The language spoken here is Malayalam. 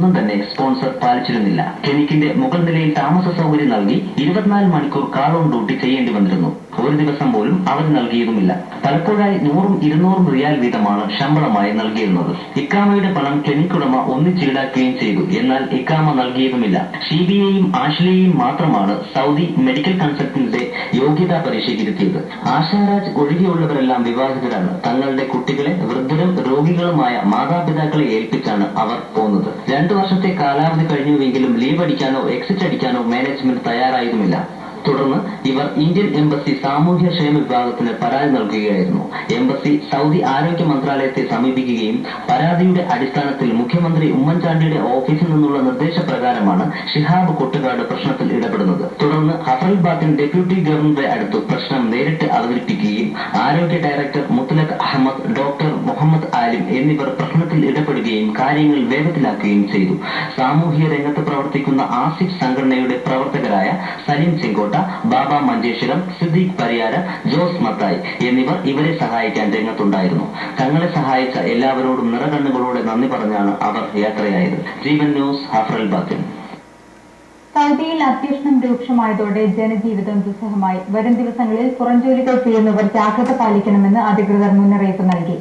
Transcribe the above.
ഒന്നും തന്നെ സ്പോൺസർ പാലിച്ചിരുന്നില്ല. ക്ലിനിക്കിന്റെ മുകൾ നിലയിൽ താമസ സൗകര്യം നൽകി 24 മണിക്കൂർ കാൾ ഓൺ ഡ്യൂട്ടി ചെയ്യേണ്ടി വന്നിരുന്നു. ഒരു ദിവസം പോലും അവർ നൽകിയതുമില്ല. പലപ്പോഴായി 100-200 റിയാൽ വീതമാണ് ശമ്പളമായി നൽകിയിരുന്നത്. ഇക്കാമയുടെ പണം ക്ലിനിക് ഉടമ ഒന്നിച്ചീടാക്കുകയും ചെയ്തു. എന്നാൽ ഇക്കാമ നൽകിയതുമില്ല. ഷീബിയെയും ആഷ്ലിയെയും മാത്രമാണ് സൗദി മെഡിക്കൽ കൺസൾട്ടന്റിന്റെ യോഗ്യതാ പരീക്ഷയ്ക്ക് ഇരുത്തിയത്. ആശാരാജ് ഒഴികെയുള്ളവരെല്ലാം വിവാഹിതരാണ്. തങ്ങളുടെ കുട്ടികളെ വൃദ്ധരും രോഗികളുമായ മാതാപിതാക്കളെ ഏൽപ്പിച്ചാണ് അവർ പോകുന്നത്. 2 വർഷത്തെ കാലാവധി കഴിഞ്ഞുവെങ്കിലും ലീവ് അടിക്കാനോ എക്സിറ്റ് അടിക്കാനോ മാനേജ്മെന്റ് തയ്യാറായതുമില്ല. തുടർന്ന് ഇവർ ഇന്ത്യൻ എംബസി സാമൂഹ്യക്ഷേമ വിഭാഗത്തിന് പരാതി നൽകുകയായിരുന്നു. എംബസി സൗദി ആരോഗ്യ മന്ത്രാലയത്തെ സമീപിക്കുകയും പരാതിയുടെ അടിസ്ഥാനത്തിൽ മുഖ്യമന്ത്രി ഉമ്മൻചാണ്ടിയുടെ ഓഫീസിൽ നിന്നുള്ള നിർദ്ദേശപ്രകാരമാണ് ഷിഹാബ് കൊട്ടുകാട് പ്രശ്നത്തിൽ ഇടപെടുന്നത്. തുടർന്ന് ഹഫറൽബാദിൻ ഡെപ്യൂട്ടി ഗവർണറുടെ അടുത്ത് പ്രശ്നം നേരിട്ട് അവതരിപ്പിക്കുകയും ആരോഗ്യ ഡയറക്ടർ മുത്തലഖ് അഹമ്മദ്, ഡോക്ടർ മുഹമ്മദ് ആലിം എന്നിവർ പ്രശ്നത്തിൽ ഇടപെടുകയും കാര്യങ്ങൾ വേഗത്തിലാക്കുകയും ചെയ്തു. സാമൂഹ്യ രംഗത്ത് പ്രവർത്തിക്കുന്ന ആസിഫ് സംഘടനയുടെ പ്രവർത്തകരായ സലീം ചെങ്കോട്ട, ബാബ മഞ്ചേശ്വരം, സിദ്ദീഖ് പരിയാര, ജോസ് മത്തായി എന്നിവർ ഇവരെ സഹായിക്കാൻ രംഗത്തുണ്ടായിരുന്നു. തങ്ങളെ സഹായിച്ച എല്ലാവരോടും നിറകണ്ണുകളോടെ നന്ദി പറഞ്ഞാണ് അവർ യാത്രയായത്. ജീവൻ ന്യൂസ്, ഹഫറൽബാദിൻ. സൗദിയിൽ അത്യുഷ്ണം രൂക്ഷമായതോടെ ജനജീവിതം ദുസ്സഹമായി. വരും ദിവസങ്ങളിൽ പുറംജോലികൾ ചെയ്യുന്നവർ ജാഗ്രത പാലിക്കണമെന്ന് അധികൃതർ മുന്നറിയിപ്പ് നൽകി.